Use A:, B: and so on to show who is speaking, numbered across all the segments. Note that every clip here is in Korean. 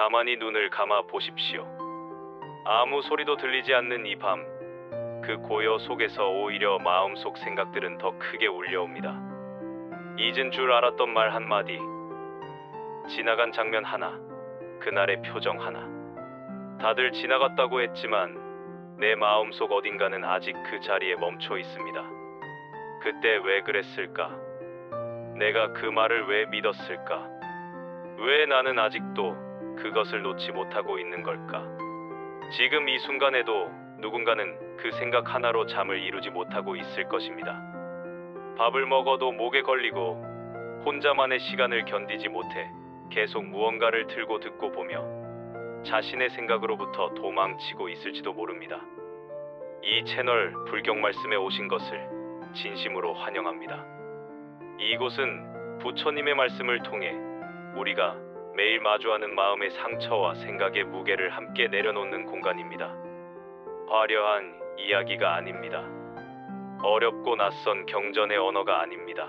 A: 가만히 눈을 감아 보십시오. 아무 소리도 들리지 않는 이 밤, 그 고요 속에서 오히려 마음속 생각들은 더 크게 울려옵니다. 잊은 줄 알았던 말 한마디, 지나간 장면 하나, 그날의 표정 하나. 다들 지나갔다고 했지만 내 마음속 어딘가는 아직 그 자리에 멈춰 있습니다. 그때 왜 그랬을까? 내가 그 말을 왜 믿었을까? 왜 나는 아직도 그것을 놓지 못하고 있는 걸까? 지금 이 순간에도 누군가는 그 생각 하나로 잠을 이루지 못하고 있을 것입니다. 밥을 먹어도 목에 걸리고 혼자만의 시간을 견디지 못해 계속 무언가를 틀고 듣고 보며 자신의 생각으로부터 도망치고 있을지도 모릅니다. 이 채널 불경 말씀에 오신 것을 진심으로 환영합니다. 이곳은 부처님의 말씀을 통해 우리가 매일 마주하는 마음의 상처와 생각의 무게를 함께 내려놓는 공간입니다. 화려한 이야기가 아닙니다. 어렵고 낯선 경전의 언어가 아닙니다.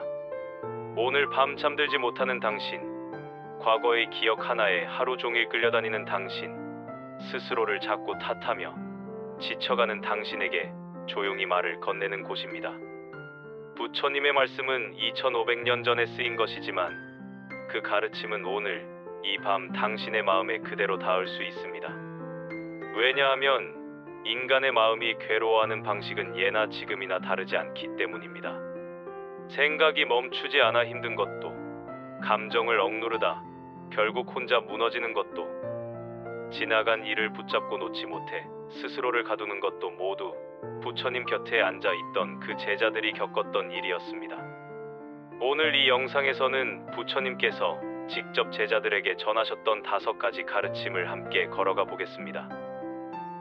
A: 오늘 밤 잠들지 못하는 당신, 과거의 기억 하나에 하루 종일 끌려다니는 당신, 스스로를 자꾸 탓하며 지쳐가는 당신에게 조용히 말을 건네는 곳입니다. 부처님의 말씀은 2500년 전에 쓰인 것이지만 그 가르침은 오늘 이 밤 당신의 마음에 그대로 닿을 수 있습니다. 왜냐하면 인간의 마음이 괴로워하는 방식은 예나 지금이나 다르지 않기 때문입니다. 생각이 멈추지 않아 힘든 것도, 감정을 억누르다 결국 혼자 무너지는 것도, 지나간 일을 붙잡고 놓지 못해 스스로를 가두는 것도 모두 부처님 곁에 앉아 있던 그 제자들이 겪었던 일이었습니다. 오늘 이 영상에서는 부처님께서 직접 제자들에게 전하셨던 5가지 가르침을 함께 걸어가 보겠습니다.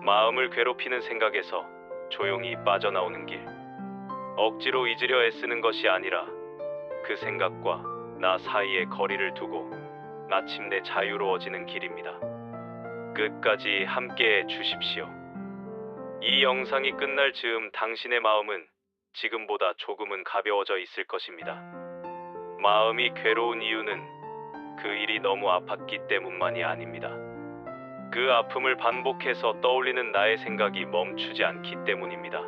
A: 마음을 괴롭히는 생각에서 조용히 빠져나오는 길. 억지로 잊으려 애쓰는 것이 아니라 그 생각과 나 사이에 거리를 두고 마침내 자유로워지는 길입니다. 끝까지 함께해 주십시오. 이 영상이 끝날 즈음 당신의 마음은 지금보다 조금은 가벼워져 있을 것입니다. 마음이 괴로운 이유는 그 일이 너무 아팠기 때문만이 아닙니다. 그 아픔을 반복해서 떠올리는 나의 생각이 멈추지 않기 때문입니다.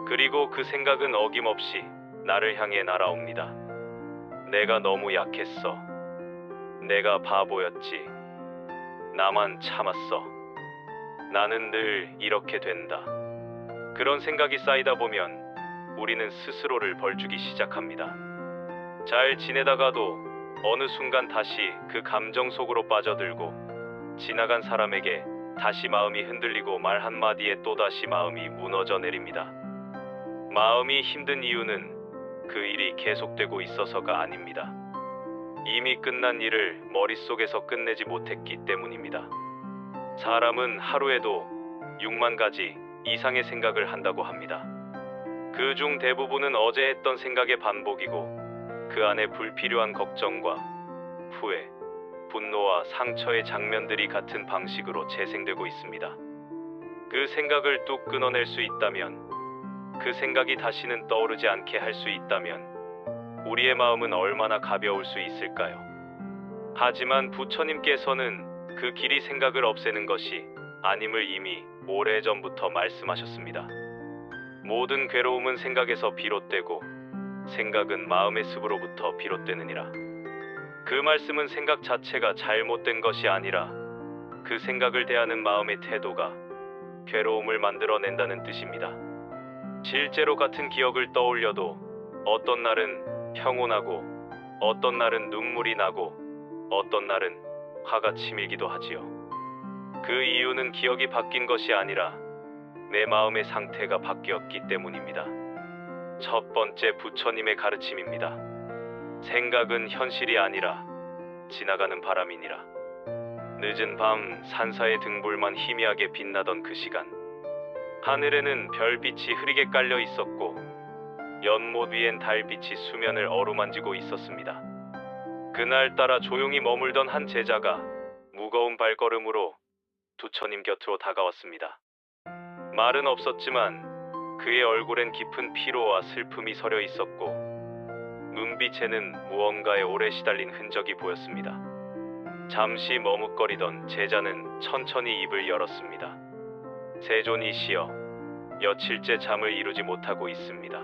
A: 그리고 그 생각은 어김없이 나를 향해 날아옵니다. 내가 너무 약했어. 내가 바보였지. 나만 참았어. 나는 늘 이렇게 된다. 그런 생각이 쌓이다 보면 우리는 스스로를 벌주기 시작합니다. 잘 지내다가도 어느 순간 다시 그 감정 속으로 빠져들고 지나간 사람에게 다시 마음이 흔들리고 말 한마디에 또다시 마음이 무너져 내립니다. 마음이 힘든 이유는 그 일이 계속되고 있어서가 아닙니다. 이미 끝난 일을 머릿속에서 끝내지 못했기 때문입니다. 사람은 하루에도 6만 가지 이상의 생각을 한다고 합니다. 그중 대부분은 어제 했던 생각의 반복이고 그 안에 불필요한 걱정과 후회, 분노와 상처의 장면들이 같은 방식으로 재생되고 있습니다. 그 생각을 뚝 끊어낼 수 있다면, 그 생각이 다시는 떠오르지 않게 할 수 있다면 우리의 마음은 얼마나 가벼울 수 있을까요? 하지만 부처님께서는 그 길이 생각을 없애는 것이 아님을 이미 오래전부터 말씀하셨습니다. 모든 괴로움은 생각에서 비롯되고 생각은 마음의 습으로부터 비롯되느니라. 그 말씀은 생각 자체가 잘못된 것이 아니라 그 생각을 대하는 마음의 태도가 괴로움을 만들어낸다는 뜻입니다. 실제로 같은 기억을 떠올려도 어떤 날은 평온하고 어떤 날은 눈물이 나고 어떤 날은 화가 치밀기도 하지요. 그 이유는 기억이 바뀐 것이 아니라 내 마음의 상태가 바뀌었기 때문입니다. 첫 번째 부처님의 가르침입니다. 생각은 현실이 아니라 지나가는 바람이니라. 늦은 밤 산사의 등불만 희미하게 빛나던 그 시간, 하늘에는 별빛이 흐리게 깔려 있었고 연못 위엔 달빛이 수면을 어루만지고 있었습니다. 그날따라 조용히 머물던 한 제자가 무거운 발걸음으로 부처님 곁으로 다가왔습니다. 말은 없었지만 그의 얼굴엔 깊은 피로와 슬픔이 서려 있었고 눈빛에는 무언가에 오래 시달린 흔적이 보였습니다. 잠시 머뭇거리던 제자는 천천히 입을 열었습니다. 세존이시여, 며칠째 잠을 이루지 못하고 있습니다.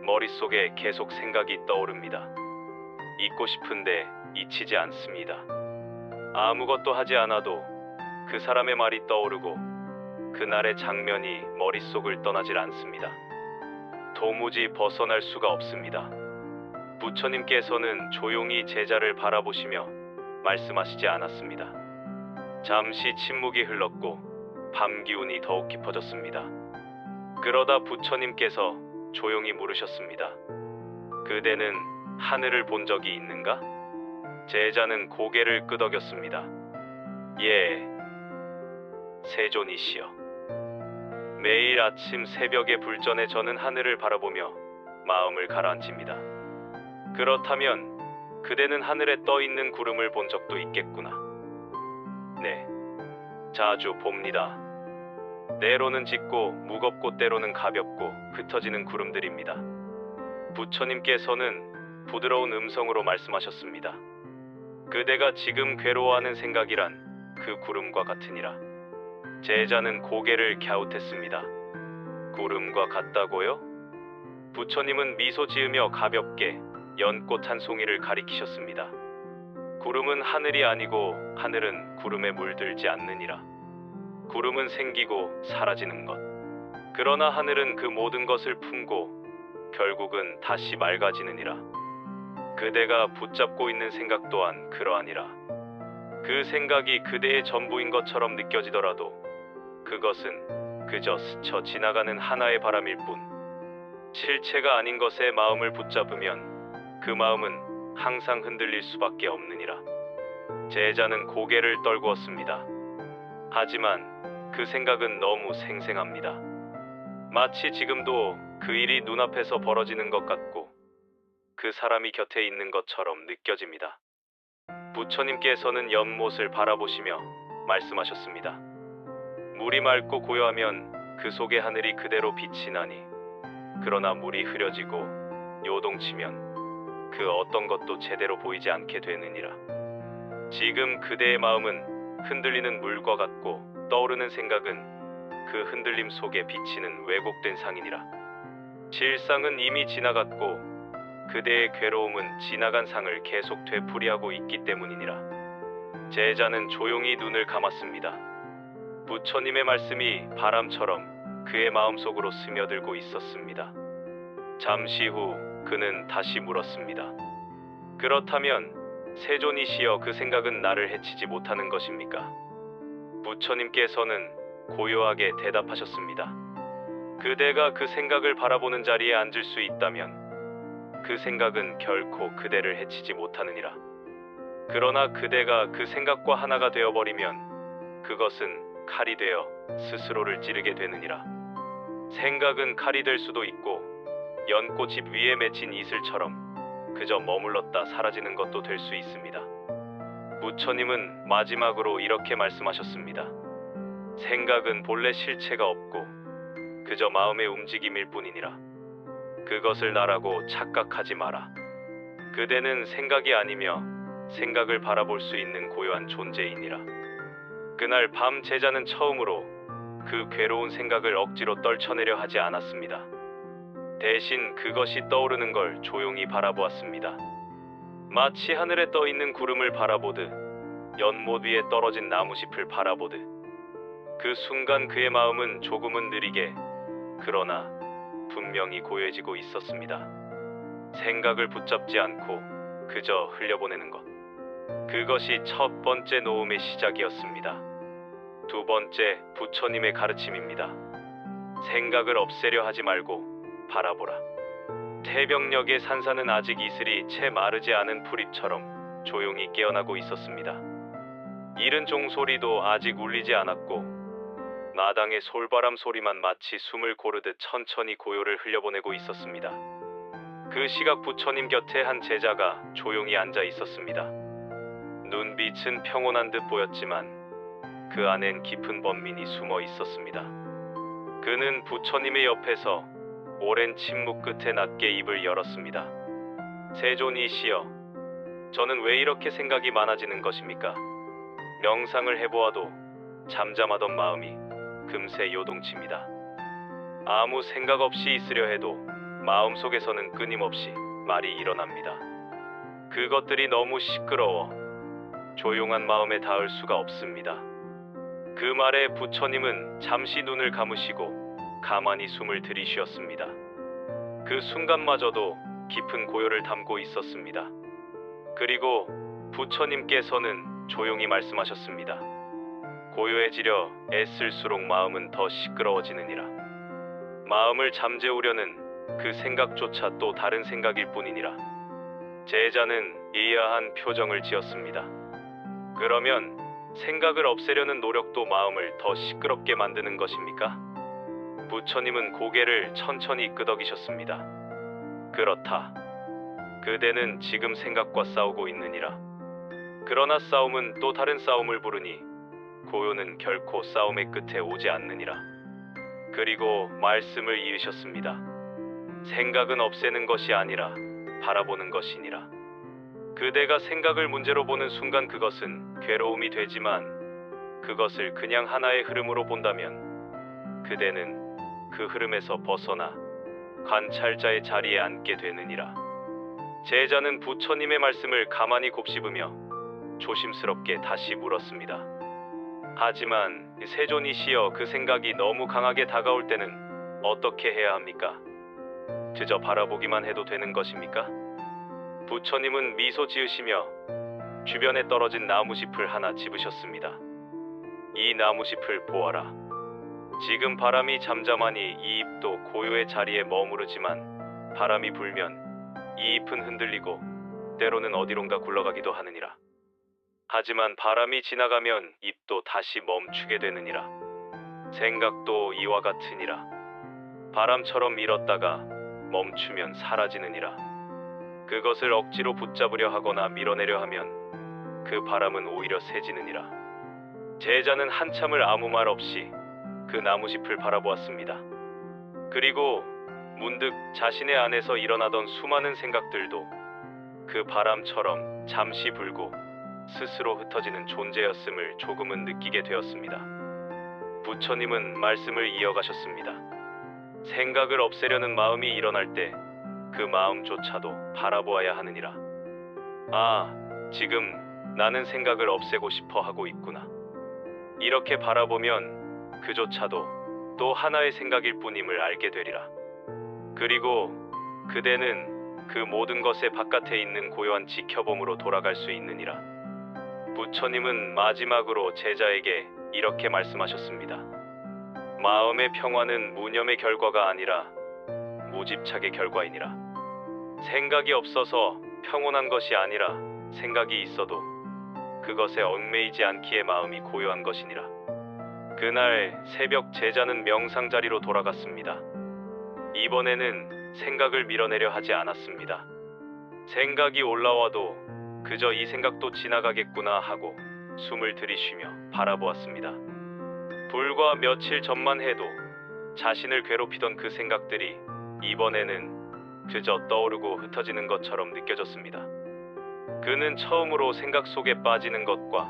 A: 머릿속에 계속 생각이 떠오릅니다. 잊고 싶은데 잊히지 않습니다. 아무것도 하지 않아도 그 사람의 말이 떠오르고 그날의 장면이 머릿속을 떠나질 않습니다. 도무지 벗어날 수가 없습니다. 부처님께서는 조용히 제자를 바라보시며 말씀하시지 않았습니다. 잠시 침묵이 흘렀고 밤 기운이 더욱 깊어졌습니다. 그러다 부처님께서 조용히 물으셨습니다. 그대는 하늘을 본 적이 있는가? 제자는 고개를 끄덕였습니다. 예, 세존이시여. 매일 아침 새벽에 불전에 저는 하늘을 바라보며 마음을 가라앉힙니다. 그렇다면 그대는 하늘에 떠 있는 구름을 본 적도 있겠구나. 네, 자주 봅니다. 때로는 짙고 무겁고 때로는 가볍고 흩어지는 구름들입니다. 부처님께서는 부드러운 음성으로 말씀하셨습니다. 그대가 지금 괴로워하는 생각이란 그 구름과 같으니라. 제자는 고개를 갸웃했습니다. 구름과 같다고요? 부처님은 미소 지으며 가볍게 연꽃 한 송이를 가리키셨습니다. 구름은 하늘이 아니고 하늘은 구름에 물들지 않느니라. 구름은 생기고 사라지는 것. 그러나 하늘은 그 모든 것을 품고 결국은 다시 맑아지느니라. 그대가 붙잡고 있는 생각 또한 그러하니라. 그 생각이 그대의 전부인 것처럼 느껴지더라도 그것은 그저 스쳐 지나가는 하나의 바람일 뿐. 실체가 아닌 것에 마음을 붙잡으면 그 마음은 항상 흔들릴 수밖에 없느니라. 제자는 고개를 떨구었습니다. 하지만 그 생각은 너무 생생합니다. 마치 지금도 그 일이 눈앞에서 벌어지는 것 같고 그 사람이 곁에 있는 것처럼 느껴집니다. 부처님께서는 연못을 바라보시며 말씀하셨습니다. 물이 맑고 고요하면 그 속의 하늘이 그대로 빛이 나니, 그러나 물이 흐려지고 요동치면 그 어떤 것도 제대로 보이지 않게 되느니라. 지금 그대의 마음은 흔들리는 물과 같고 떠오르는 생각은 그 흔들림 속에 비치는 왜곡된 상이니라. 실상은 이미 지나갔고 그대의 괴로움은 지나간 상을 계속 되풀이하고 있기 때문이니라. 제자는 조용히 눈을 감았습니다. 부처님의 말씀이 바람처럼 그의 마음속으로 스며들고 있었습니다. 잠시 후 그는 다시 물었습니다. 그렇다면 세존이시여, 그 생각은 나를 해치지 못하는 것입니까? 부처님께서는 고요하게 대답하셨습니다. 그대가 그 생각을 바라보는 자리에 앉을 수 있다면 그 생각은 결코 그대를 해치지 못하느니라. 그러나 그대가 그 생각과 하나가 되어버리면 그것은 칼이 되어 스스로를 찌르게 되느니라. 생각은 칼이 될 수도 있고 연꽃잎 위에 맺힌 이슬처럼 그저 머물렀다 사라지는 것도 될 수 있습니다. 부처님은 마지막으로 이렇게 말씀하셨습니다. 생각은 본래 실체가 없고 그저 마음의 움직임일 뿐이니라. 그것을 나라고 착각하지 마라. 그대는 생각이 아니며 생각을 바라볼 수 있는 고요한 존재이니라. 그날 밤 제자는 처음으로 그 괴로운 생각을 억지로 떨쳐내려 하지 않았습니다. 대신 그것이 떠오르는 걸 조용히 바라보았습니다. 마치 하늘에 떠 있는 구름을 바라보듯, 연못 위에 떨어진 나무잎을 바라보듯. 그 순간 그의 마음은 조금은 느리게, 그러나 분명히 고요해지고 있었습니다. 생각을 붙잡지 않고 그저 흘려보내는 것. 그것이 첫 번째 노음의 시작이었습니다. 두 번째, 부처님의 가르침입니다. 생각을 없애려 하지 말고 바라보라. 태병역의 산사는 아직 이슬이 채 마르지 않은 풀잎처럼 조용히 깨어나고 있었습니다. 이른 종소리도 아직 울리지 않았고 마당의 솔바람 소리만 마치 숨을 고르듯 천천히 고요를 흘려보내고 있었습니다. 그 시각 부처님 곁에 한 제자가 조용히 앉아 있었습니다. 눈빛은 평온한 듯 보였지만 그 안엔 깊은 번민이 숨어 있었습니다. 그는 부처님의 옆에서 오랜 침묵 끝에 낮게 입을 열었습니다. 세존이시여, 저는 왜 이렇게 생각이 많아지는 것입니까? 명상을 해보아도 잠잠하던 마음이 금세 요동칩니다. 아무 생각 없이 있으려 해도 마음속에서는 끊임없이 말이 일어납니다. 그것들이 너무 시끄러워 조용한 마음에 닿을 수가 없습니다. 그 말에 부처님은 잠시 눈을 감으시고 가만히 숨을 들이쉬었습니다. 그 순간마저도 깊은 고요를 담고 있었습니다. 그리고 부처님께서는 조용히 말씀하셨습니다. 고요해지려 애쓸수록 마음은 더 시끄러워지느니라. 마음을 잠재우려는 그 생각조차 또 다른 생각일 뿐이니라. 제자는 이해한 표정을 지었습니다. 그러면 생각을 없애려는 노력도 마음을 더 시끄럽게 만드는 것입니까? 부처님은 고개를 천천히 끄덕이셨습니다. 그렇다. 그대는 지금 생각과 싸우고 있느니라. 그러나 싸움은 또 다른 싸움을 부르니 고요는 결코 싸움의 끝에 오지 않느니라. 그리고 말씀을 이으셨습니다. 생각은 없애는 것이 아니라 바라보는 것이니라. 그대가 생각을 문제로 보는 순간 그것은 괴로움이 되지만 그것을 그냥 하나의 흐름으로 본다면 그대는 그 흐름에서 벗어나 관찰자의 자리에 앉게 되느니라. 제자는 부처님의 말씀을 가만히 곱씹으며 조심스럽게 다시 물었습니다. 하지만 세존이시여, 그 생각이 너무 강하게 다가올 때는 어떻게 해야 합니까? 그저 바라보기만 해도 되는 것입니까? 부처님은 미소 지으시며 주변에 떨어진 나무짚을 하나 집으셨습니다. 이 나무짚을 보아라. 지금 바람이 잠잠하니 이 잎도 고요의 자리에 머무르지만 바람이 불면 이 잎은 흔들리고 때로는 어디론가 굴러가기도 하느니라. 하지만 바람이 지나가면 잎도 다시 멈추게 되느니라. 생각도 이와 같으니라. 바람처럼 밀었다가 멈추면 사라지느니라. 그것을 억지로 붙잡으려 하거나 밀어내려 하면 그 바람은 오히려 세지느니라. 제자는 한참을 아무 말 없이 그 나무짚을 바라보았습니다. 그리고 문득 자신의 안에서 일어나던 수많은 생각들도 그 바람처럼 잠시 불고 스스로 흩어지는 존재였음을 조금은 느끼게 되었습니다. 부처님은 말씀을 이어가셨습니다. 생각을 없애려는 마음이 일어날 때 그 마음조차도 바라보아야 하느니라. 아, 지금 나는 생각을 없애고 싶어 하고 있구나. 이렇게 바라보면 그조차도 또 하나의 생각일 뿐임을 알게 되리라. 그리고 그대는 그 모든 것의 바깥에 있는 고요한 지켜봄으로 돌아갈 수 있느니라. 부처님은 마지막으로 제자에게 이렇게 말씀하셨습니다. 마음의 평화는 무념의 결과가 아니라 무집착의 결과이니라. 생각이 없어서 평온한 것이 아니라 생각이 있어도 그것에 얽매이지 않기에 마음이 고요한 것이니라. 그날 새벽 제자는 명상 자리로 돌아갔습니다. 이번에는 생각을 밀어내려 하지 않았습니다. 생각이 올라와도 그저 이 생각도 지나가겠구나 하고 숨을 들이쉬며 바라보았습니다. 불과 며칠 전만 해도 자신을 괴롭히던 그 생각들이 이번에는 그저 떠오르고 흩어지는 것처럼 느껴졌습니다. 그는 처음으로 생각 속에 빠지는 것과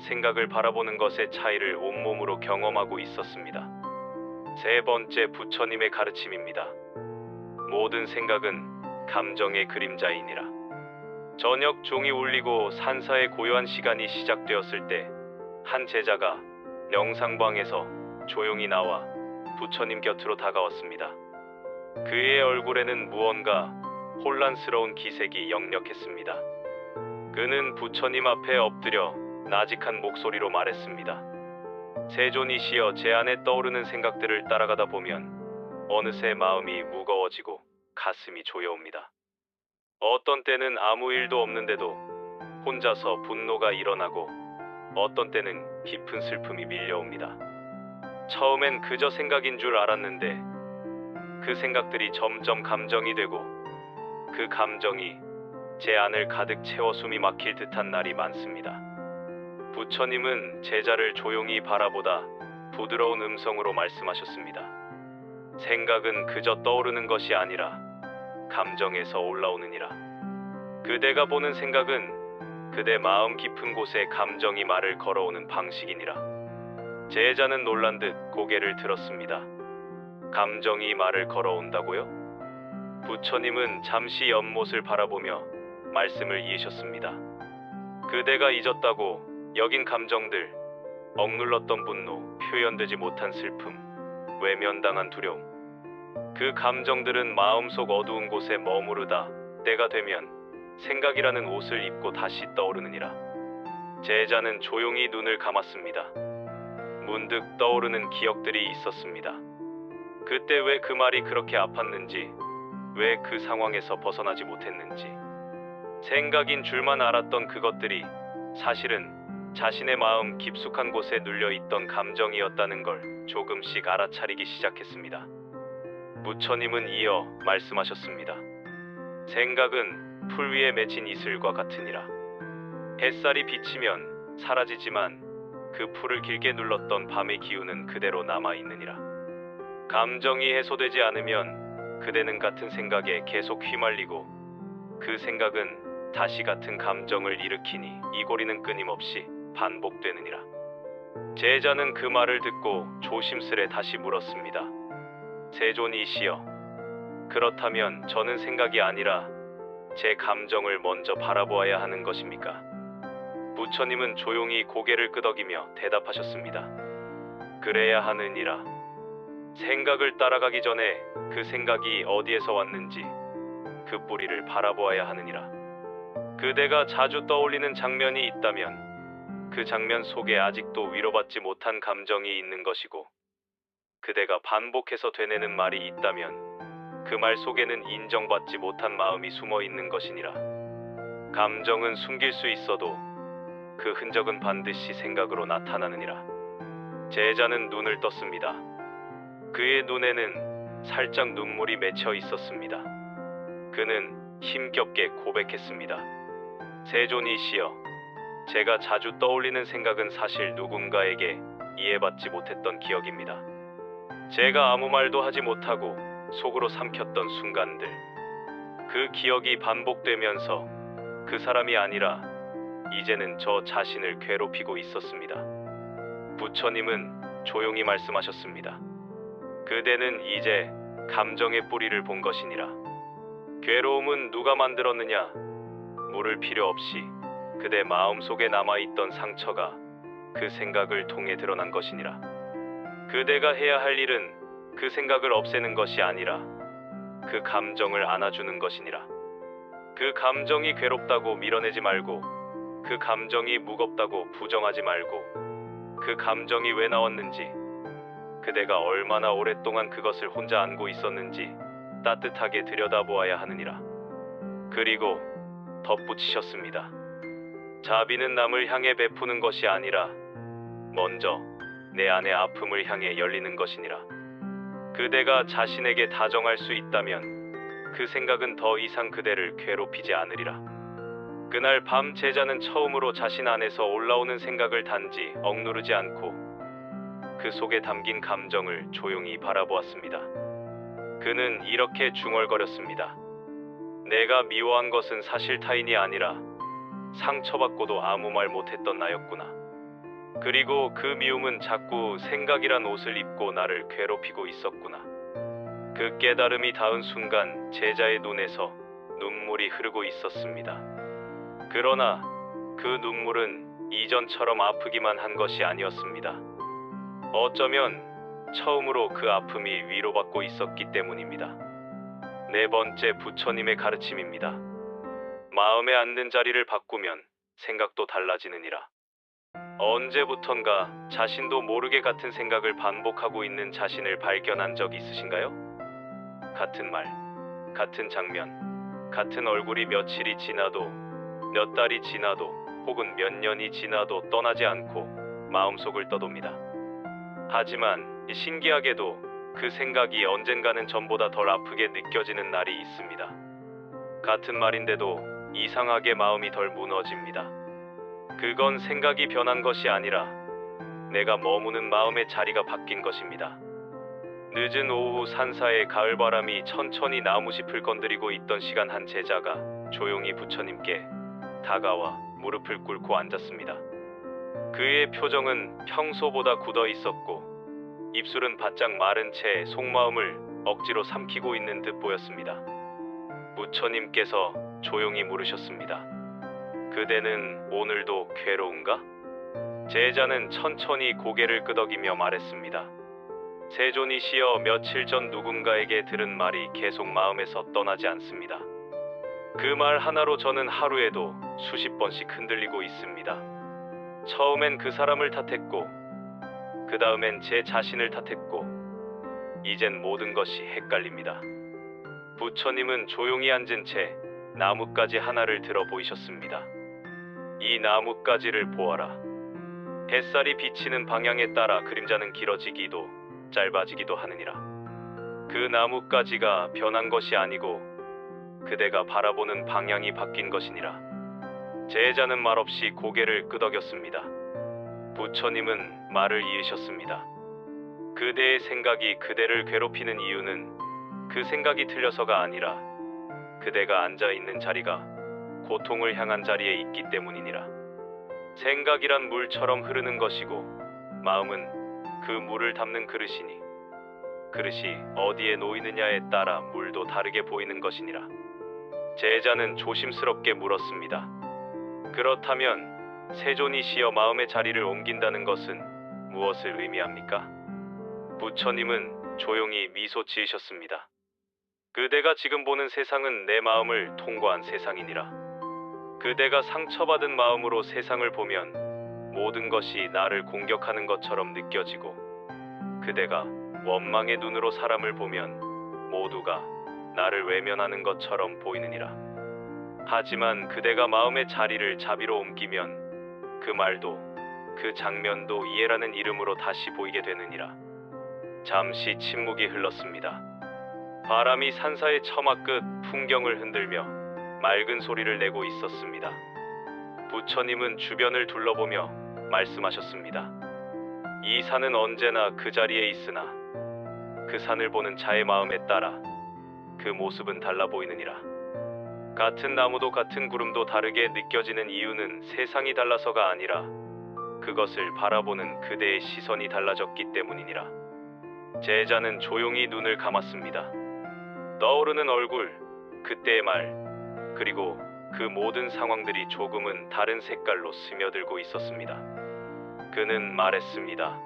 A: 생각을 바라보는 것의 차이를 온몸으로 경험하고 있었습니다. 세 번째, 부처님의 가르침입니다. 모든 생각은 감정의 그림자이니라. 저녁 종이 울리고 산사의 고요한 시간이 시작되었을 때 한 제자가 명상방에서 조용히 나와 부처님 곁으로 다가왔습니다. 그의 얼굴에는 무언가 혼란스러운 기색이 역력했습니다. 그는 부처님 앞에 엎드려 나직한 목소리로 말했습니다. 세존이시여, 제 안에 떠오르는 생각들을 따라가다 보면 어느새 마음이 무거워지고 가슴이 조여옵니다. 어떤 때는 아무 일도 없는데도 혼자서 분노가 일어나고 어떤 때는 깊은 슬픔이 밀려옵니다. 처음엔 그저 생각인 줄 알았는데 그 생각들이 점점 감정이 되고 그 감정이 제 안을 가득 채워 숨이 막힐 듯한 날이 많습니다. 부처님은 제자를 조용히 바라보다 부드러운 음성으로 말씀하셨습니다. 생각은 그저 떠오르는 것이 아니라 감정에서 올라오느니라. 그대가 보는 생각은 그대 마음 깊은 곳에 감정이 말을 걸어오는 방식이니라. 제자는 놀란 듯 고개를 들었습니다. 감정이 말을 걸어온다고요? 부처님은 잠시 연못을 바라보며 말씀을 이으셨습니다. 그대가 잊었다고 여긴 감정들, 억눌렀던 분노, 표현되지 못한 슬픔, 외면당한 두려움. 그 감정들은 마음속 어두운 곳에 머무르다 때가 되면 생각이라는 옷을 입고 다시 떠오르느니라. 제자는 조용히 눈을 감았습니다. 문득 떠오르는 기억들이 있었습니다. 그때 왜 그 말이 그렇게 아팠는지, 왜 그 상황에서 벗어나지 못했는지. 생각인 줄만 알았던 그것들이 사실은 자신의 마음 깊숙한 곳에 눌려있던 감정이었다는 걸 조금씩 알아차리기 시작했습니다. 부처님은 이어 말씀하셨습니다. 생각은 풀 위에 맺힌 이슬과 같으니라. 햇살이 비치면 사라지지만 그 풀을 길게 눌렀던 밤의 기운은 그대로 남아있느니라. 감정이 해소되지 않으면 그대는 같은 생각에 계속 휘말리고 그 생각은 다시 같은 감정을 일으키니 이 고리는 끊임없이 반복되느니라. 제자는 그 말을 듣고 조심스레 다시 물었습니다. 세존이시여, 그렇다면 저는 생각이 아니라 제 감정을 먼저 바라보아야 하는 것입니까? 부처님은 조용히 고개를 끄덕이며 대답하셨습니다. 그래야 하느니라. 생각을 따라가기 전에 그 생각이 어디에서 왔는지 그 뿌리를 바라보아야 하느니라. 그대가 자주 떠올리는 장면이 있다면 그 장면 속에 아직도 위로받지 못한 감정이 있는 것이고, 그대가 반복해서 되뇌는 말이 있다면 그 말 속에는 인정받지 못한 마음이 숨어 있는 것이니라. 감정은 숨길 수 있어도 그 흔적은 반드시 생각으로 나타나느니라. 제자는 눈을 떴습니다. 그의 눈에는 살짝 눈물이 맺혀 있었습니다. 그는 힘겹게 고백했습니다. 세존이시여, 제가 자주 떠올리는 생각은 사실 누군가에게 이해받지 못했던 기억입니다. 제가 아무 말도 하지 못하고 속으로 삼켰던 순간들, 그 기억이 반복되면서 그 사람이 아니라 이제는 저 자신을 괴롭히고 있었습니다. 부처님은 조용히 말씀하셨습니다. 그대는 이제 감정의 뿌리를 본 것이니라. 괴로움은 누가 만들었느냐? 물을 필요 없이 그대 마음속에 남아있던 상처가 그 생각을 통해 드러난 것이니라. 그대가 해야 할 일은 그 생각을 없애는 것이 아니라 그 감정을 안아주는 것이니라. 그 감정이 괴롭다고 밀어내지 말고, 그 감정이 무겁다고 부정하지 말고, 그 감정이 왜 나왔는지, 그대가 얼마나 오랫동안 그것을 혼자 안고 있었는지 따뜻하게 들여다보아야 하느니라. 그리고 덧붙이셨습니다. 자비는 남을 향해 베푸는 것이 아니라 먼저 내 안의 아픔을 향해 열리는 것이니라. 그대가 자신에게 다정할 수 있다면 그 생각은 더 이상 그대를 괴롭히지 않으리라. 그날 밤 제자는 처음으로 자신 안에서 올라오는 생각을 단지 억누르지 않고 그 속에 담긴 감정을 조용히 바라보았습니다. 그는 이렇게 중얼거렸습니다. 내가 미워한 것은 사실 타인이 아니라 상처받고도 아무 말 못했던 나였구나. 그리고 그 미움은 자꾸 생각이란 옷을 입고 나를 괴롭히고 있었구나. 그 깨달음이 닿은 순간 제자의 눈에서 눈물이 흐르고 있었습니다. 그러나 그 눈물은 이전처럼 아프기만 한 것이 아니었습니다. 어쩌면 처음으로 그 아픔이 위로받고 있었기 때문입니다. 네 번째, 부처님의 가르침입니다. 마음에 앉는 자리를 바꾸면 생각도 달라지느니라. 언제부턴가 자신도 모르게 같은 생각을 반복하고 있는 자신을 발견한 적 있으신가요? 같은 말, 같은 장면, 같은 얼굴이 며칠이 지나도, 몇 달이 지나도, 혹은 몇 년이 지나도 떠나지 않고 마음속을 떠돕니다. 하지만 신기하게도 그 생각이 언젠가는 전보다 덜 아프게 느껴지는 날이 있습니다. 같은 말인데도 이상하게 마음이 덜 무너집니다. 그건 생각이 변한 것이 아니라 내가 머무는 마음의 자리가 바뀐 것입니다. 늦은 오후 산사의 가을바람이 천천히 나무잎을 건드리고 있던 시간, 한 제자가 조용히 부처님께 다가와 무릎을 꿇고 앉았습니다. 그의 표정은 평소보다 굳어 있었고 입술은 바짝 마른 채 속마음을 억지로 삼키고 있는 듯 보였습니다. 부처님께서 조용히 물으셨습니다. 그대는 오늘도 괴로운가? 제자는 천천히 고개를 끄덕이며 말했습니다. 세존이시여, 며칠 전 누군가에게 들은 말이 계속 마음에서 떠나지 않습니다. 그 말 하나로 저는 하루에도 수십 번씩 흔들리고 있습니다. 처음엔 그 사람을 탓했고, 그 다음엔 제 자신을 탓했고, 이젠 모든 것이 헷갈립니다. 부처님은 조용히 앉은 채 나뭇가지 하나를 들어 보이셨습니다. 이 나뭇가지를 보아라. 햇살이 비치는 방향에 따라 그림자는 길어지기도 짧아지기도 하느니라. 그 나뭇가지가 변한 것이 아니고 그대가 바라보는 방향이 바뀐 것이니라. 제자는 말없이 고개를 끄덕였습니다. 부처님은 말을 이으셨습니다. 그대의 생각이 그대를 괴롭히는 이유는 그 생각이 틀려서가 아니라 그대가 앉아있는 자리가 고통을 향한 자리에 있기 때문이니라. 생각이란 물처럼 흐르는 것이고 마음은 그 물을 담는 그릇이니 그릇이 어디에 놓이느냐에 따라 물도 다르게 보이는 것이니라. 제자는 조심스럽게 물었습니다. 그렇다면 세존이시여, 마음의 자리를 옮긴다는 것은 무엇을 의미합니까? 부처님은 조용히 미소 지으셨습니다. 그대가 지금 보는 세상은 내 마음을 통과한 세상이니라. 그대가 상처받은 마음으로 세상을 보면 모든 것이 나를 공격하는 것처럼 느껴지고, 그대가 원망의 눈으로 사람을 보면 모두가 나를 외면하는 것처럼 보이느니라. 하지만 그대가 마음의 자리를 자비로 옮기면 그 말도 그 장면도 이해라는 이름으로 다시 보이게 되느니라. 잠시 침묵이 흘렀습니다. 바람이 산사의 처마 끝 풍경을 흔들며 맑은 소리를 내고 있었습니다. 부처님은 주변을 둘러보며 말씀하셨습니다. 이 산은 언제나 그 자리에 있으나 그 산을 보는 자의 마음에 따라 그 모습은 달라 보이느니라. 같은 나무도 같은 구름도 다르게 느껴지는 이유는 세상이 달라서가 아니라 그것을 바라보는 그대의 시선이 달라졌기 때문이니라. 제자는 조용히 눈을 감았습니다. 떠오르는 얼굴, 그때의 말, 그리고 그 모든 상황들이 조금은 다른 색깔로 스며들고 있었습니다. 그는 말했습니다.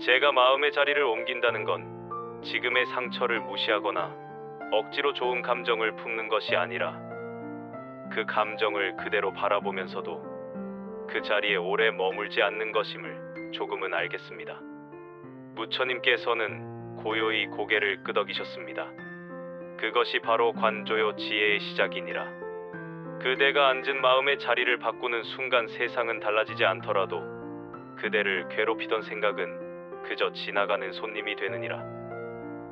A: 제가 마음의 자리를 옮긴다는 건 지금의 상처를 무시하거나 억지로 좋은 감정을 품는 것이 아니라 그 감정을 그대로 바라보면서도 그 자리에 오래 머물지 않는 것임을 조금은 알겠습니다. 부처님께서는 고요히 고개를 끄덕이셨습니다. 그것이 바로 관조요 지혜의 시작이니라. 그대가 앉은 마음의 자리를 바꾸는 순간 세상은 달라지지 않더라도 그대를 괴롭히던 생각은 그저 지나가는 손님이 되느니라.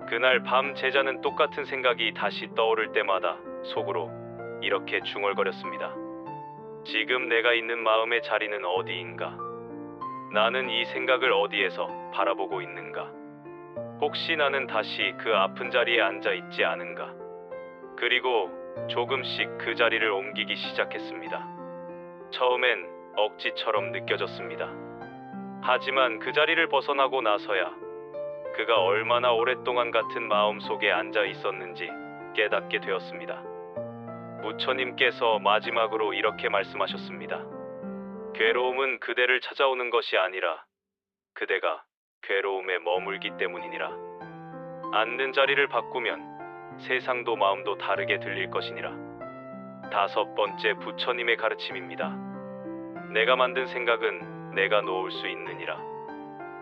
A: 그날 밤 제자는 똑같은 생각이 다시 떠오를 때마다 속으로 이렇게 중얼거렸습니다. 지금 내가 있는 마음의 자리는 어디인가? 나는 이 생각을 어디에서 바라보고 있는가? 혹시 나는 다시 그 아픈 자리에 앉아 있지 않은가? 그리고 조금씩 그 자리를 옮기기 시작했습니다. 처음엔 억지처럼 느껴졌습니다. 하지만 그 자리를 벗어나고 나서야 그가 얼마나 오랫동안 같은 마음 속에 앉아 있었는지 깨닫게 되었습니다. 부처님께서 마지막으로 이렇게 말씀하셨습니다. 괴로움은 그대를 찾아오는 것이 아니라 그대가 괴로움에 머물기 때문이니라. 앉는 자리를 바꾸면 세상도 마음도 다르게 들릴 것이니라. 5번째 부처님의 가르침입니다. 내가 만든 생각은 내가 놓을 수 있느니라.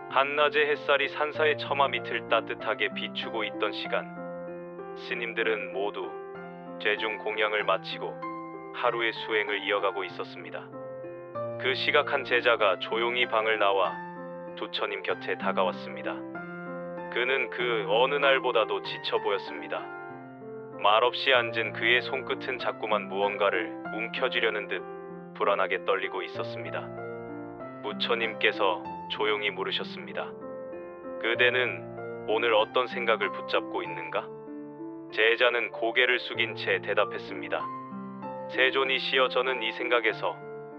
A: 한낮의 햇살이 산사의 처마 밑을 따뜻하게 비추고 있던 시간, 스님들은 모두 죄중 공양을 마치고 하루의 수행을 이어가고 있었습니다. 그 시각한 제자가 조용히 방을 나와 부처님 곁에 다가왔습니다. 그는 그 어느 날보다도 지쳐 보였습니다. 말없이 앉은 그의 손끝은 자꾸만 무언가를 움켜쥐려는 듯 불안하게 떨리고 있었습니다. 부처님께서 조용히 물으셨습니다. 그대는 오늘 어떤 생각을 붙잡고 있는가? 제자는 고개를 숙인 채 대답했습니다. 세존이시여, 저는 이 생각에서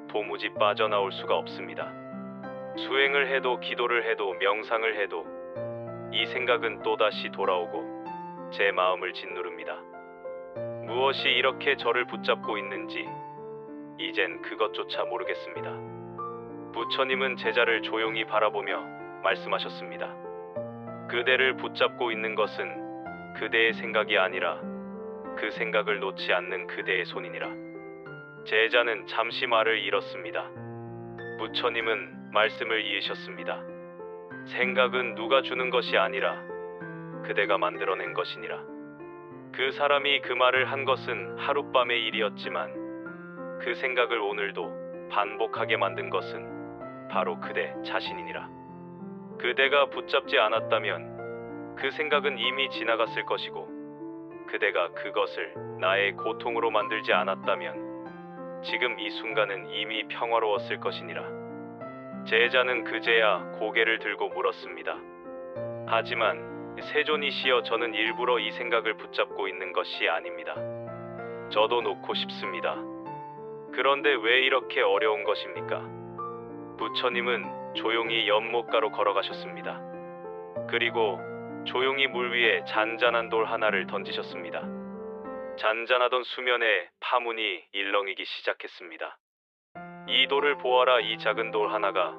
A: 도무지 빠져나올 수가 없습니다. 수행을 해도 기도를 해도 명상을 해도 이 생각은 또다시 돌아오고 제 마음을 짓누릅니다. 무엇이 이렇게 저를 붙잡고 있는지 이젠 그것조차 모르겠습니다. 부처님은 제자를 조용히 바라보며 말씀하셨습니다. 그대를 붙잡고 있는 것은 그대의 생각이 아니라 그 생각을 놓지 않는 그대의 손이니라. 제자는 잠시 말을 잃었습니다. 부처님은 말씀을 이으셨습니다. 생각은 누가 주는 것이 아니라 그대가 만들어낸 것이니라. 그 사람이 그 말을 한 것은 하룻밤의 일이었지만 그 생각을 오늘도 반복하게 만든 것은 바로 그대 자신이니라. 그대가 붙잡지 않았다면 그 생각은 이미 지나갔을 것이고 그대가 그것을 나의 고통으로 만들지 않았다면 지금 이 순간은 이미 평화로웠을 것이니라. 제자는 그제야 고개를 들고 물었습니다. 하지만 세존이시여, 저는 일부러 이 생각을 붙잡고 있는 것이 아닙니다. 저도 놓고 싶습니다. 그런데 왜 이렇게 어려운 것입니까? 부처님은 조용히 연못가로 걸어가셨습니다. 그리고 조용히 물 위에 잔잔한 돌 하나를 던지셨습니다. 잔잔하던 수면에 파문이 일렁이기 시작했습니다. 이 돌을 보아라. 이 작은 돌 하나가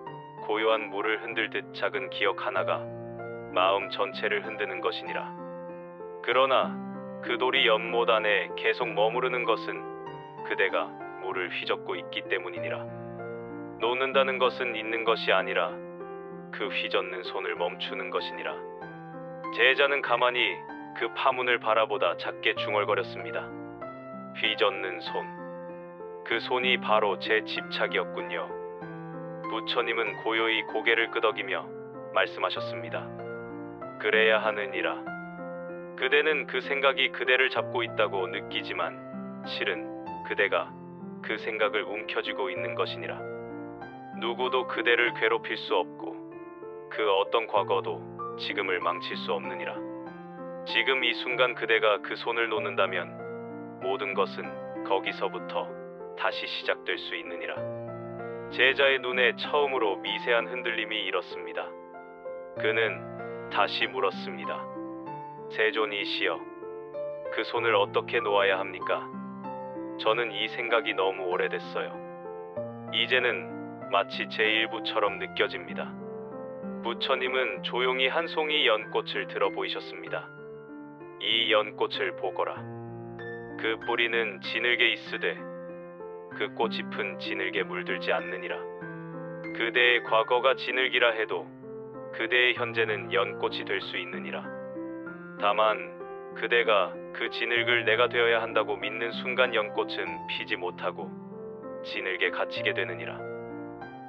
A: 고요한 물을 흔들듯 작은 기억 하나가 마음 전체를 흔드는 것이니라. 그러나 그 돌이 연못 안에 계속 머무르는 것은 그대가 물을 휘젓고 있기 때문이니라. 놓는다는 것은 있는 것이 아니라 그 휘젓는 손을 멈추는 것이니라. 제자는 가만히 그 파문을 바라보다 작게 중얼거렸습니다. 휘젓는 손. 그 손이 바로 제 집착이었군요. 부처님은 고요히 고개를 끄덕이며 말씀하셨습니다. 그래야 하느니라. 그대는 그 생각이 그대를 잡고 있다고 느끼지만 실은 그대가 그 생각을 움켜쥐고 있는 것이니라. 누구도 그대를 괴롭힐 수 없고 그 어떤 과거도 지금을 망칠 수 없느니라. 지금 이 순간 그대가 그 손을 놓는다면 모든 것은 거기서부터 다시 시작될 수 있느니라. 제자의 눈에 처음으로 미세한 흔들림이 일었습니다. 그는 다시 물었습니다. 세존이시여, 그 손을 어떻게 놓아야 합니까? 저는 이 생각이 너무 오래됐어요. 이제는 마치 제 일부처럼 느껴집니다. 부처님은 조용히 한 송이 연꽃을 들어 보이셨습니다. 이 연꽃을 보거라. 그 뿌리는 진흙에 있으되 그 꽃잎은 진흙에 물들지 않느니라. 그대의 과거가 진흙이라 해도 그대의 현재는 연꽃이 될 수 있느니라. 다만 그대가 그 진흙을 내가 되어야 한다고 믿는 순간 연꽃은 피지 못하고 진흙에 갇히게 되느니라.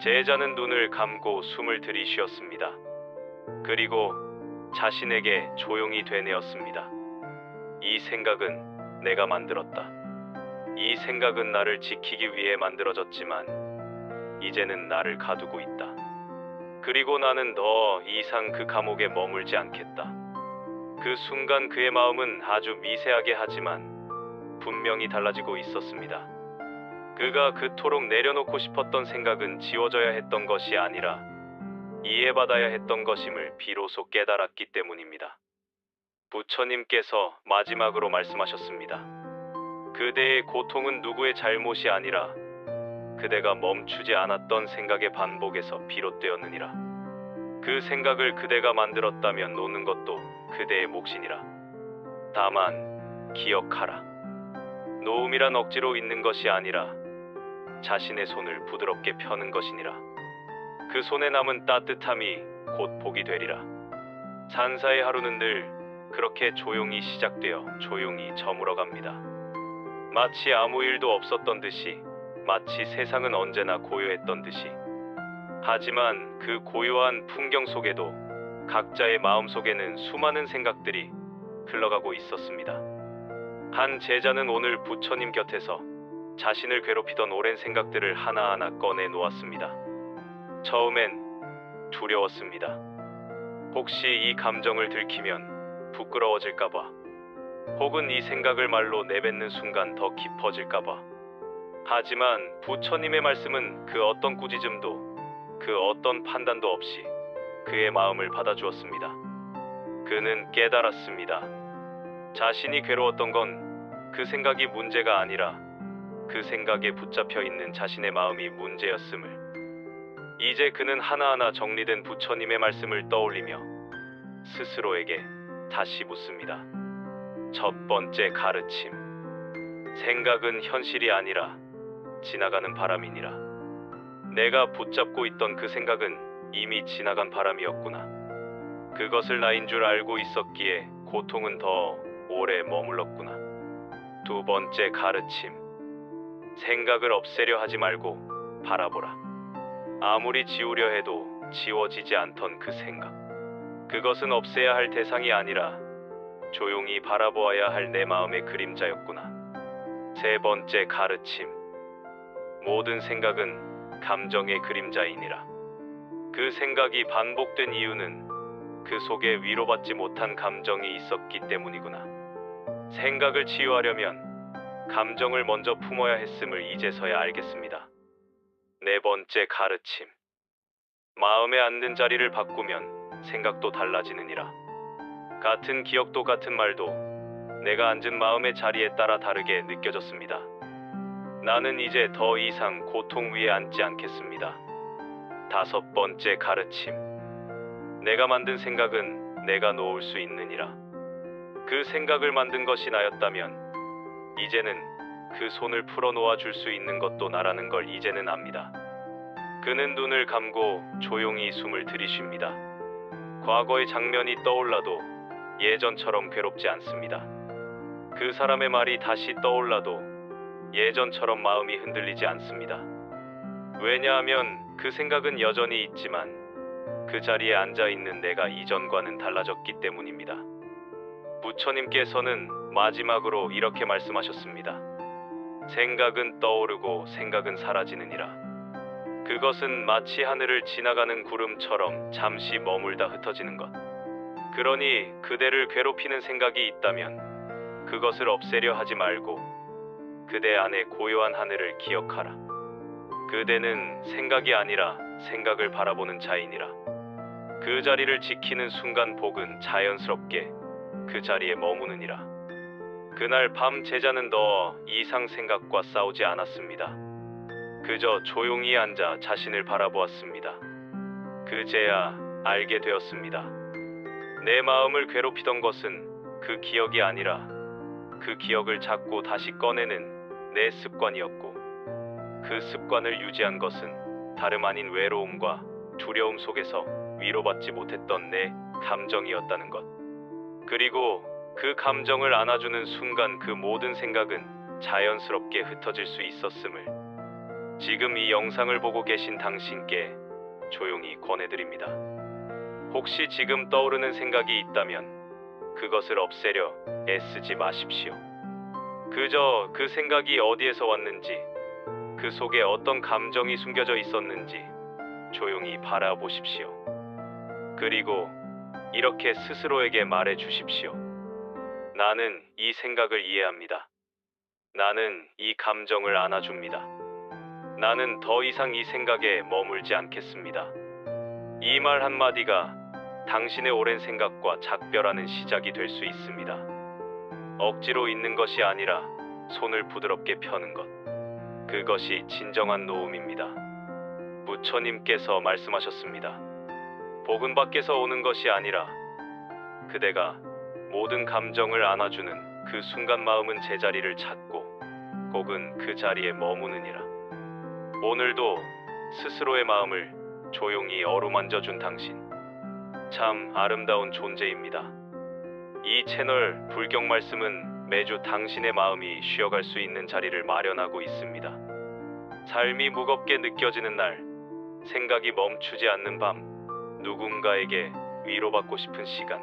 A: 제자는 눈을 감고 숨을 들이쉬었습니다. 그리고 자신에게 조용히 되뇌었습니다. 이 생각은 내가 만들었다. 이 생각은 나를 지키기 위해 만들어졌지만 이제는 나를 가두고 있다. 그리고 나는 더 이상 그 감옥에 머물지 않겠다. 그 순간 그의 마음은 아주 미세하게 하지만 분명히 달라지고 있었습니다. 그가 그토록 내려놓고 싶었던 생각은 지워져야 했던 것이 아니라 이해받아야 했던 것임을 비로소 깨달았기 때문입니다. 부처님께서 마지막으로 말씀하셨습니다. 그대의 고통은 누구의 잘못이 아니라 그대가 멈추지 않았던 생각의 반복에서 비롯되었느니라. 그 생각을 그대가 만들었다면 놓는 것도 그대의 몫이니라. 다만 기억하라. 놓음이란 억지로 있는 것이 아니라 자신의 손을 부드럽게 펴는 것이니라. 그 손에 남은 따뜻함이 곧 복이 되리라. 산사의 하루는 늘 그렇게 조용히 시작되어 조용히 저물어갑니다. 마치 아무 일도 없었던 듯이, 마치 세상은 언제나 고요했던 듯이. 하지만 그 고요한 풍경 속에도 각자의 마음 속에는 수많은 생각들이 흘러가고 있었습니다. 한 제자는 오늘 부처님 곁에서 자신을 괴롭히던 오랜 생각들을 하나하나 꺼내 놓았습니다. 처음엔 두려웠습니다. 혹시 이 감정을 들키면 부끄러워질까봐, 혹은 이 생각을 말로 내뱉는 순간 더 깊어질까봐. 하지만 부처님의 말씀은 그 어떤 꾸짖음도, 그 어떤 판단도 없이 그의 마음을 받아주었습니다. 그는 깨달았습니다. 자신이 괴로웠던 건 그 생각이 문제가 아니라 그 생각에 붙잡혀 있는 자신의 마음이 문제였음을. 이제 그는 하나하나 정리된 부처님의 말씀을 떠올리며 스스로에게 다시 묻습니다. 첫 번째 가르침. 생각은 현실이 아니라 지나가는 바람이니라. 내가 붙잡고 있던 그 생각은 이미 지나간 바람이었구나. 그것을 나인 줄 알고 있었기에 고통은 더 오래 머물렀구나. 두 번째 가르침. 생각을 없애려 하지 말고 바라보라. 아무리 지우려 해도 지워지지 않던 그 생각. 그것은 없애야 할 대상이 아니라 조용히 바라보아야 할 내 마음의 그림자였구나. 세 번째 가르침. 모든 생각은 감정의 그림자이니라. 그 생각이 반복된 이유는 그 속에 위로받지 못한 감정이 있었기 때문이구나. 생각을 치유하려면 감정을 먼저 품어야 했음을 이제서야 알겠습니다. 네 번째 가르침. 마음에 앉는 자리를 바꾸면 생각도 달라지느니라. 같은 기억도 같은 말도 내가 앉은 마음의 자리에 따라 다르게 느껴졌습니다. 나는 이제 더 이상 고통 위에 앉지 않겠습니다. 다섯 번째 가르침. 내가 만든 생각은 내가 놓을 수 있느니라. 그 생각을 만든 것이 나였다면 이제는 그 손을 풀어놓아 줄 수 있는 것도 나라는 걸 이제는 압니다. 그는 눈을 감고 조용히 숨을 들이쉽니다. 과거의 장면이 떠올라도 예전처럼 괴롭지 않습니다. 그 사람의 말이 다시 떠올라도 예전처럼 마음이 흔들리지 않습니다. 왜냐하면 그 생각은 여전히 있지만 그 자리에 앉아있는 내가 이전과는 달라졌기 때문입니다. 부처님께서는 마지막으로 이렇게 말씀하셨습니다. 생각은 떠오르고 생각은 사라지느니라. 그것은 마치 하늘을 지나가는 구름처럼 잠시 머물다 흩어지는 것. 그러니 그대를 괴롭히는 생각이 있다면 그것을 없애려 하지 말고 그대 안에 고요한 하늘을 기억하라. 그대는 생각이 아니라 생각을 바라보는 자이니라. 그 자리를 지키는 순간 복은 자연스럽게 그 자리에 머무느니라. 그날 밤 제자는 더 이상 생각과 싸우지 않았습니다. 그저 조용히 앉아 자신을 바라보았습니다. 그제야 알게 되었습니다. 내 마음을 괴롭히던 것은 그 기억이 아니라 그 기억을 자꾸 다시 꺼내는 내 습관이었고, 그 습관을 유지한 것은 다름 아닌 외로움과 두려움 속에서 위로받지 못했던 내 감정이었다는 것. 그리고 그 감정을 안아주는 순간 그 모든 생각은 자연스럽게 흩어질 수 있었음을 지금 이 영상을 보고 계신 당신께 조용히 권해드립니다. 혹시 지금 떠오르는 생각이 있다면 그것을 없애려 애쓰지 마십시오. 그저 그 생각이 어디에서 왔는지, 그 속에 어떤 감정이 숨겨져 있었는지 조용히 바라보십시오. 그리고 이렇게 스스로에게 말해 주십시오. 나는 이 생각을 이해합니다. 나는 이 감정을 안아줍니다. 나는 더 이상 이 생각에 머물지 않겠습니다. 이 말 한마디가 당신의 오랜 생각과 작별하는 시작이 될 수 있습니다. 억지로 있는 것이 아니라 손을 부드럽게 펴는 것. 그것이 진정한 노움입니다. 부처님께서 말씀하셨습니다. 복은 밖에서 오는 것이 아니라 그대가 모든 감정을 안아주는 그 순간 마음은 제자리를 찾고 복은 그 자리에 머무느니라. 오늘도 스스로의 마음을 조용히 어루만져준 당신, 참 아름다운 존재입니다. 이 채널 불경 말씀은 매주 당신의 마음이 쉬어갈 수 있는 자리를 마련하고 있습니다. 삶이 무겁게 느껴지는 날, 생각이 멈추지 않는 밤, 누군가에게 위로받고 싶은 시간,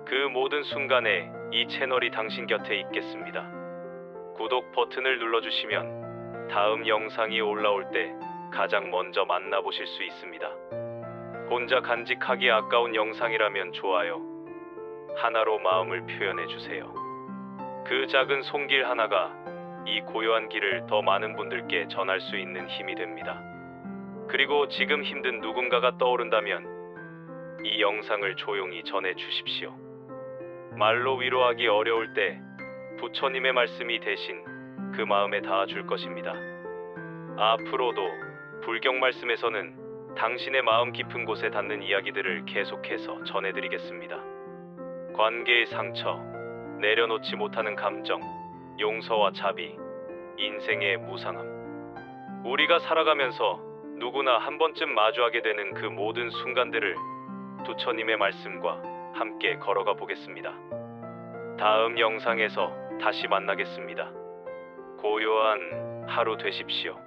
A: 그 모든 순간에 이 채널이 당신 곁에 있겠습니다. 구독 버튼을 눌러주시면 다음 영상이 올라올 때 가장 먼저 만나보실 수 있습니다. 혼자 간직하기 아까운 영상이라면 좋아요 하나로 마음을 표현해주세요. 그 작은 손길 하나가 이 고요한 길을 더 많은 분들께 전할 수 있는 힘이 됩니다. 그리고 지금 힘든 누군가가 떠오른다면 이 영상을 조용히 전해 주십시오. 말로 위로하기 어려울 때 부처님의 말씀이 대신 그 마음에 닿아줄 것입니다. 앞으로도 불경 말씀에서는 당신의 마음 깊은 곳에 닿는 이야기들을 계속해서 전해드리겠습니다. 관계의 상처, 내려놓지 못하는 감정, 용서와 자비, 인생의 무상함. 우리가 살아가면서 누구나 한 번쯤 마주하게 되는 그 모든 순간들을 부처님의 말씀과 함께 걸어가 보겠습니다. 다음 영상에서 다시 만나겠습니다. 고요한 하루 되십시오.